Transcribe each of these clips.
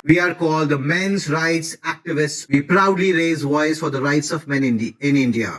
We are called the men's rights activists. We proudly raise voice for the rights of men in India.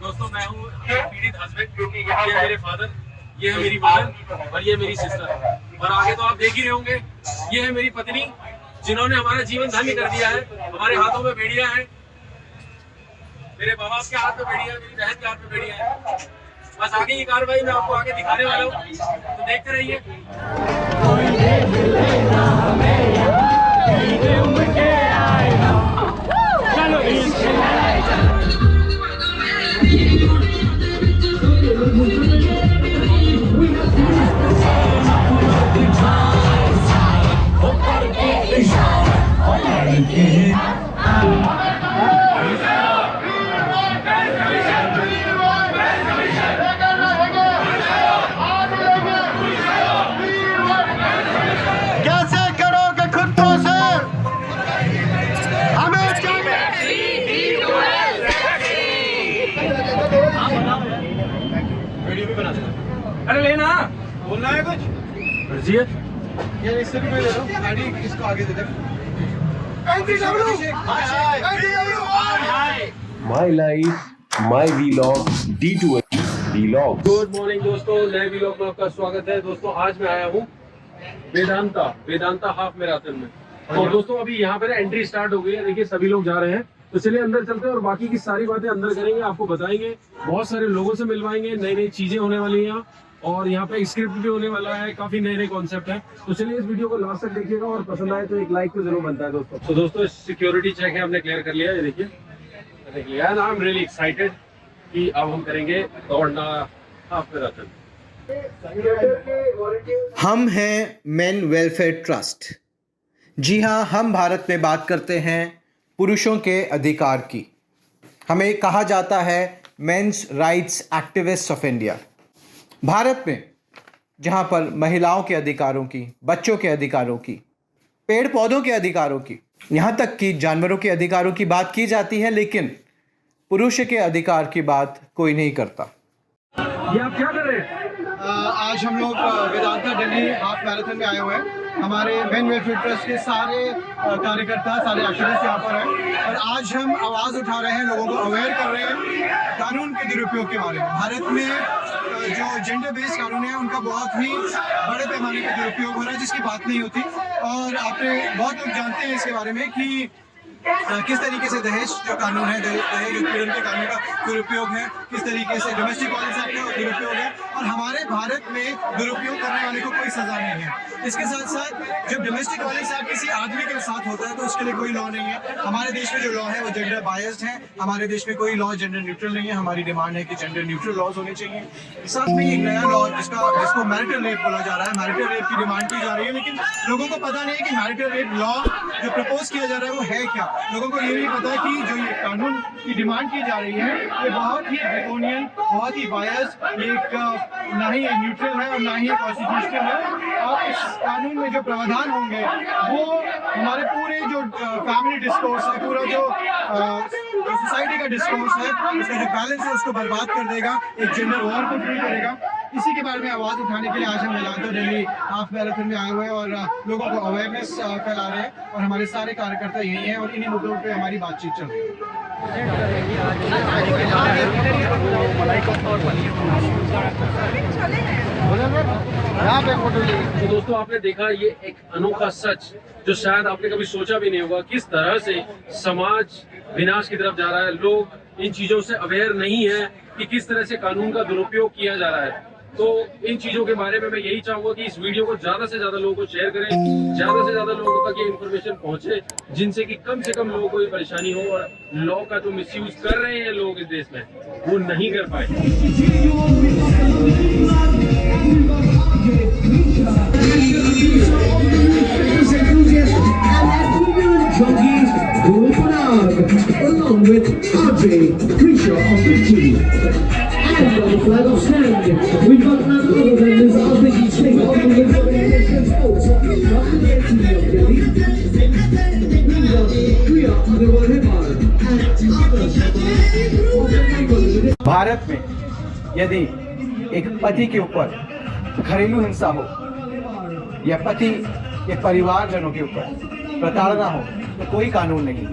दोस्तों मैं हूँ पीड़ित husband, क्योंकि ये है मेरे फादर, ये है मेरी मदर और ये मेरी सिस्टर, और आगे तो आप देख ही रहे होंगे ये है मेरी पत्नी, जिन्होंने हमारा जीवन धन्य कर दिया है। हमारे हाथों में बेड़ियां हैं, मेरे माँ बाप के हाथ में बेड़ियां हैं, मेरी बहन के हाथ में बेड़ियां हैं। बस आगे की कार्रवाई मैं आपको आगे दिखाने वाला हूँ, तो देखते रहिए। कैसे करोगे खुद को से हमें वीडियो भी बना देना। अरे लेना बोलना है कुछ यार इससे भी मैं ले रहा हूँ गाड़ी, इसको आगे दे दे। My life, my vlog, D2L vlog. Good morning दोस्तों, नए वीलॉग में आपका स्वागत है। दोस्तों आज मैं आया हूँ वेदांता हाफ मैराथन में। और दोस्तों अभी यहाँ पर एंट्री स्टार्ट हो गई है, देखिए सभी लोग जा रहे हैं, तो चलिए अंदर चलते हैं और बाकी की सारी बातें अंदर करेंगे, आपको बताएंगे, बहुत सारे लोगों से मिलवाएंगे, नई नई चीजें होने वाली हैं और यहाँ पे स्क्रिप्ट भी होने वाला है, काफी नए नए कॉन्सेप्ट है। तो चलिए इस वीडियो को लास्ट तक देखिएगा और पसंद आए तो एक लाइक तो जरूर बनता है दोस्तों। तो दोस्तों सिक्योरिटी चेक है, हमने क्लियर कर लिया है, ये देखिए and I am really excited कि अब हम करेंगे दौड़ना हाफ मैराथन। हम हैं मेन वेलफेयर ट्रस्ट। जी हाँ, हम भारत में बात करते हैं पुरुषों के अधिकार की। हमें कहा जाता है men's rights activist of India. Bharat में जहाँ पर महिलाओं के अधिकारों की, बच्चों के अधिकारों की, पेड़ पौधों के अधिकारों की, यहाँ तक कि जानवरों के अधिकारों की बात की जाती है, लेकिन पुरुष के अधिकार की बात कोई नहीं करता। ये आप क्या कर रहे हैं? आज हम लोग वेदांता दिल्ली हाफ मैराथन में आए हुए हैं। हमारे मेन वेलफेयर ट्रस्ट के सारे कार्यकर्ता, सारे एक्टिविस्ट यहाँ पर हैं और आज हम आवाज़ उठा रहे हैं, लोगों को अवेयर कर रहे हैं कानून के दुरुपयोग के बारे में। भारत में जो जेंडर बेस्ड कानून है उनका बहुत ही बड़े पैमाने पर दुरुपयोग हो रहा है, जिसकी बात नहीं होती। और आपने बहुत लोग जानते हैं इसके बारे में कि किस तरीके से दहेज जो कानून है, दहेज उत्पीड़न के कानून का दुरुपयोग है, किस तरीके से डोमेस्टिक वायलेंस एक्ट का दुरुपयोग है, और हमारे भारत में दुरुपयोग करने वाले को कोई सजा नहीं है। इसके साथ साथ जब डोमेस्टिक वायलेंस एक्ट किसी आदमी के साथ होता है तो उसके लिए कोई लॉ नहीं है। हमारे देश में जो लॉ है वो जेंडर बायस्ड है, हमारे देश में कोई लॉ जेंडर न्यूट्रल नहीं है। हमारी डिमांड है कि जेंडर न्यूट्रल लॉज होने चाहिए। साथ में एक नया लॉ जिसको मैरिटल रेप बोला जा रहा है, मैरिटल रेप की डिमांड की जा रही है, लेकिन लोगों को पता नहीं है कि मैरिटल रेप लॉ जो प्रपोज किया जा रहा है वो है क्या। लोगों को ये नहीं पता कि जो ये कानून की डिमांड की जा रही है ये बहुत ही ड्रैकोनियन, बहुत ही बायस्ड, एक ना ही न्यूट्रल है और ना ही कॉन्स्टिट्यूशनल है। और इस कानून में जो प्रावधान होंगे वो हमारे पूरे जो फैमिली डिस्कोर्स है, पूरा जो सोसाइटी का डिस्कोर्स है, उसका जो बैलेंस है उसको बर्बाद कर देगा, एक जेंडर वॉर को शुरू करेगा। इसी के बारे में आवाज़ उठाने के लिए आज हम वेदांता दिल्ली हाफ मैराथन में आए हुए हैं और लोगों को अवेयरनेस फैला रहे हैं और हमारे सारे कार्यकर्ता यही हैं और इन्हीं मुद्दों पे हमारी बातचीत चल रही है। तो दोस्तों आपने देखा ये एक अनोखा सच जो शायद आपने कभी सोचा भी नहीं होगा, किस तरह से समाज विनाश की तरफ जा रहा है। लोग इन चीजों से अवेयर नहीं है कि किस तरह से कानून का दुरुपयोग किया जा रहा है। तो इन चीजों के बारे में मैं यही चाहूंगा कि इस वीडियो को ज्यादा से ज्यादा लोगों को शेयर करें, ज्यादा से ज्यादा लोगों तक ये इन्फॉर्मेशन पहुंचे, जिनसे कि कम से कम लोगों को ये परेशानी हो और लॉ का जो मिसयूज कर रहे हैं लोग इस देश में वो नहीं कर पाए। Along with RJ, Krisha of the team. And on the flag of stand, we've got none other than this RJ Singh of the Sports of the Delhi. Bharat में यदि एक पति के ऊपर घरेलू हिंसा हो या पति के परिवारजनों के ऊपर प्रताड़ना हो तो कोई कानून नहीं।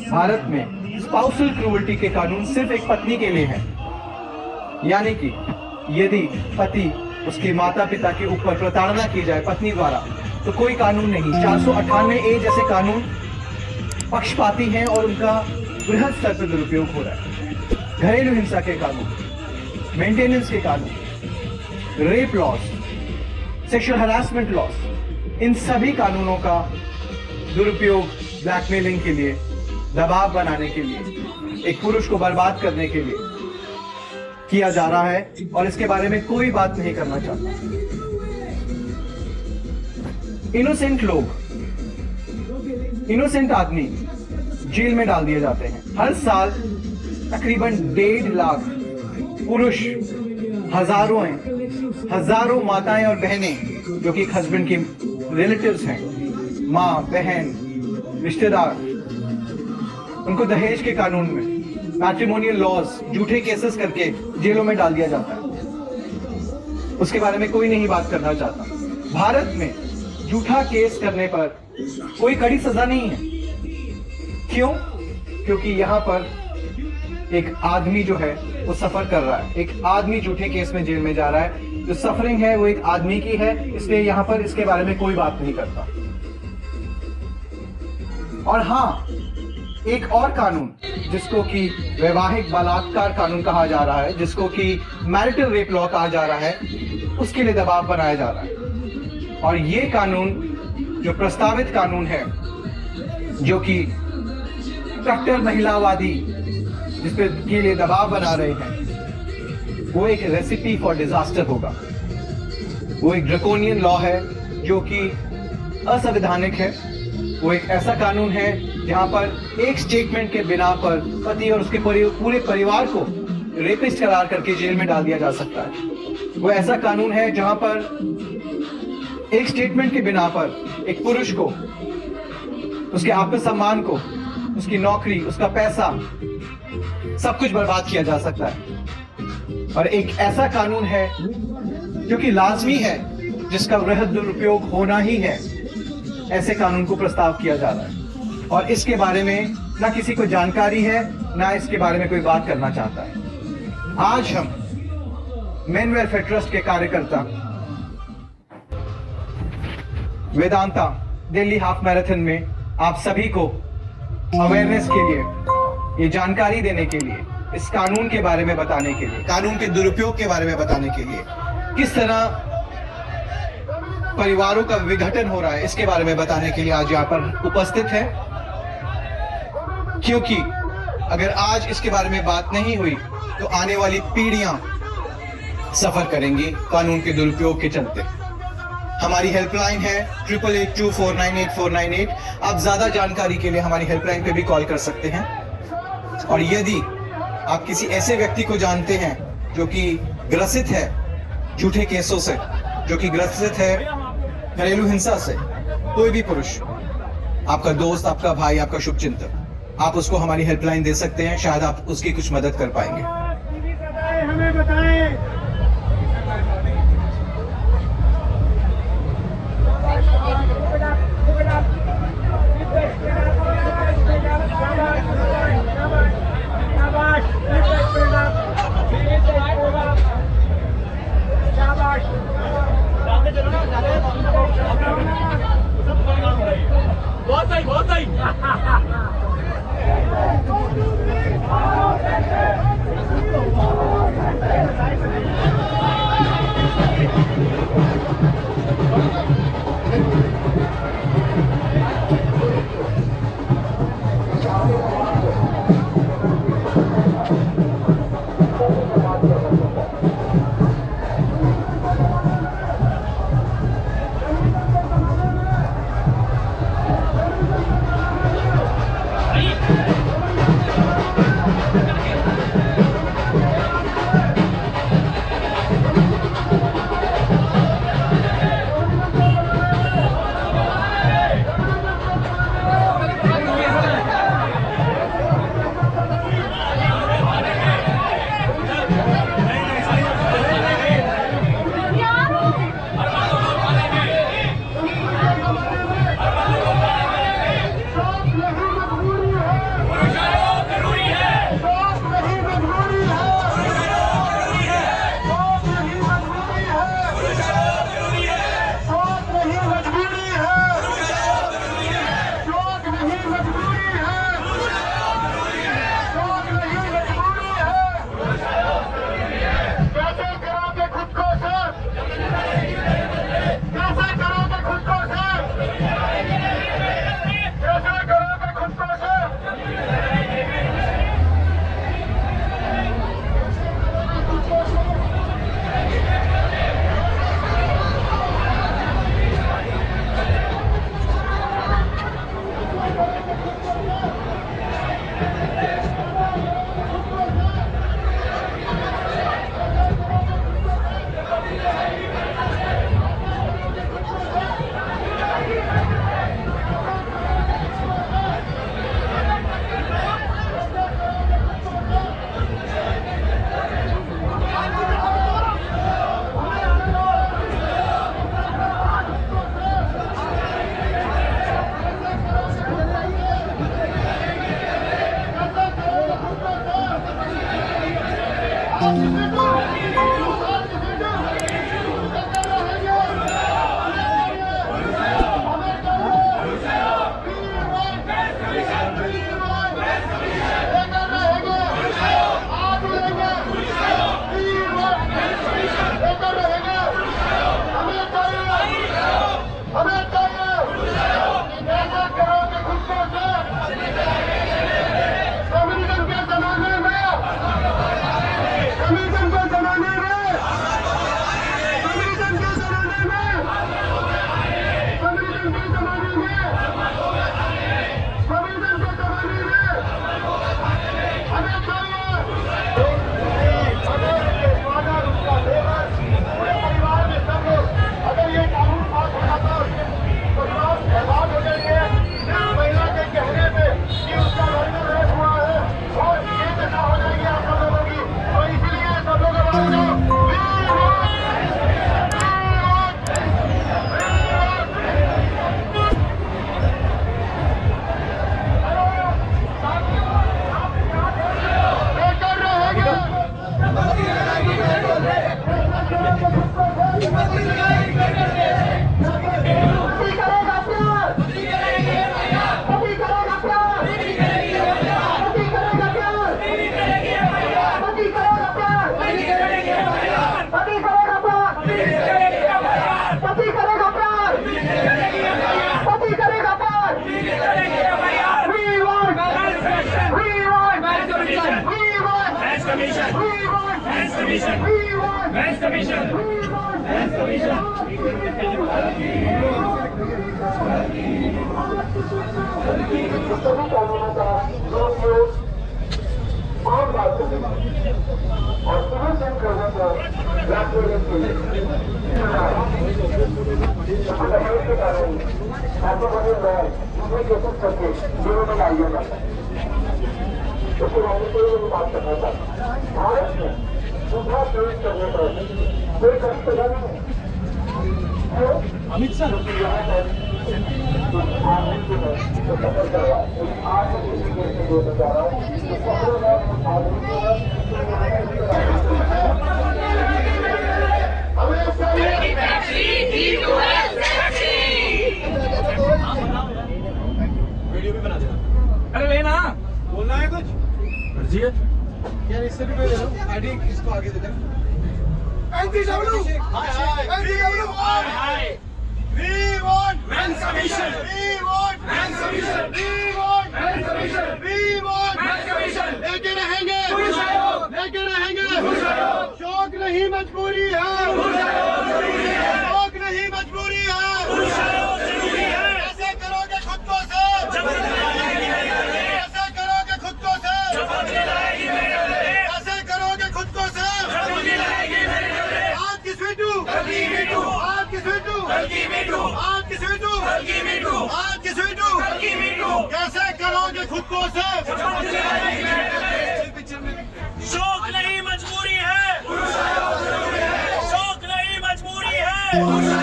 भारत में स्पाउसल क्रूअल्टी के कानून सिर्फ एक पत्नी के लिए है, यानी कि यदि पति उसके माता पिता के ऊपर प्रताड़ना की जाए पत्नी द्वारा तो कोई कानून नहीं। 498A जैसे कानून पक्षपाती हैं और उनका बृहद स्तर पर दुरुपयोग हो रहा है। घरेलू हिंसा के कानून, मेंटेनेंस के कानून, rape laws, sexual harassment laws, इन सभी कानूनों का दुरुपयोग ब्लैकमेलिंग के लिए, दबाव बनाने के लिए, एक पुरुष को बर्बाद करने के लिए किया जा रहा है और इसके बारे में कोई बात नहीं करना चाहता। इनोसेंट लोग, इनोसेंट आदमी जेल में डाल दिए जाते हैं। हर साल तकरीबन 1.5 लाख पुरुष, हजारों माताएं और बहनें जो कि हस्बैंड की रिलेटिव्स हैं, माँ, बहन, रिश्तेदार, उनको दहेज के कानून में, मैट्रिमोनियल लॉज, झूठे केसेस करके जेलों में डाल दिया जाता है। उसके बारे में कोई नहीं बात करना चाहता। भारत में झूठा केस करने पर कोई कड़ी सजा नहीं है। क्यों? क्योंकि यहाँ पर एक आदमी जो है वो सफर कर रहा है। एक आदमी झूठे केस में जेल में जा रहा है। जो सफरिंग है वो एक आदमी की है, इसलिए यहाँ पर इसके बारे में कोई बात नहीं करता। और हाँ, एक और कानून जिसको कि वैवाहिक बलात्कार कानून कहा जा रहा है, जिसको कि मैरिटल रेप लॉ कहा जा रहा है, उसके लिए दबाव बनाया जा रहा है। और ये कानून जो प्रस्तावित कानून है, जो कि कट्टर महिलावादी जिस पे के लिए दबाव बना रहे हैं, वो एक रेसिपी फॉर डिजास्टर होगा। वो एक ड्रैकोनियन लॉ है जो कि असंवैधानिक है। वो एक ऐसा कानून है जहां पर एक स्टेटमेंट के बिना पर पति और उसके पूरे परिवार को रेपिस्ट करार करके जेल में डाल दिया जा सकता है। वो ऐसा कानून है जहां पर एक स्टेटमेंट के बिना पर एक पुरुष को, उसके आत्मसम्मान को, उसकी नौकरी, उसका पैसा, सब कुछ बर्बाद किया जा सकता है। और एक ऐसा कानून है जो कि लाजमी है, जिसका वृहद दुरुपयोग होना ही है। ऐसे कानून को प्रस्ताव किया जा रहा है और इसके बारे में ना किसी को जानकारी है, ना इसके बारे में कोई बात करना चाहता है। आज हम मेन वेलफेयर ट्रस्ट के कार्यकर्ता वेदांता दिल्ली हाफ मैराथन में आप सभी को अवेयरनेस के लिए, ये जानकारी देने के लिए, इस कानून के बारे में बताने के लिए, कानून के दुरुपयोग के बारे में बताने के लिए, किस तरह परिवारों का विघटन हो रहा है, इसके बारे में बताने के लिए आज यहाँ पर उपस्थित है। क्योंकि अगर आज इसके बारे में बात नहीं हुई तो आने वाली पीढ़ियां सफर करेंगी कानून के दुरुपयोग के चलते। हमारी हेल्पलाइन है 8882498498। आप ज्यादा जानकारी के लिए हमारी हेल्पलाइन पे भी कॉल कर सकते हैं। और यदि आप किसी ऐसे व्यक्ति को जानते हैं जो कि ग्रसित है झूठे केसों से, जो कि ग्रसित है घरेलू हिंसा से, कोई भी पुरुष, आपका दोस्त, आपका भाई, आपका शुभचिंतक, आप उसको हमारी हेल्पलाइन दे सकते हैं। शायद आप उसकी कुछ मदद कर पाएंगे। हमें बताएं। बहुत सही, बहुत सही। अरे लेना बोलना है कुछ मर्जी है। यार इससे भी मैं दे दूं आईडी इसको आगे दे दे NCW NCW hi we want men's commission we want men's commission we want men's commission we want men's commission लेके रहेंगे लेके रहेंगे शौक नहीं मजबूरी है शौक नहीं मजबूरी है ऐसे करोगे खुद को से ऐसे करोगे खुद को से ऐसे करोगे खुद को से आज की स्वीटू आज की स्वीटू आज की स्वीटू आज की स्वीटू कैसे करोगे खुद को से शौक नहीं मजबूरी है शौक नहीं मजबूरी है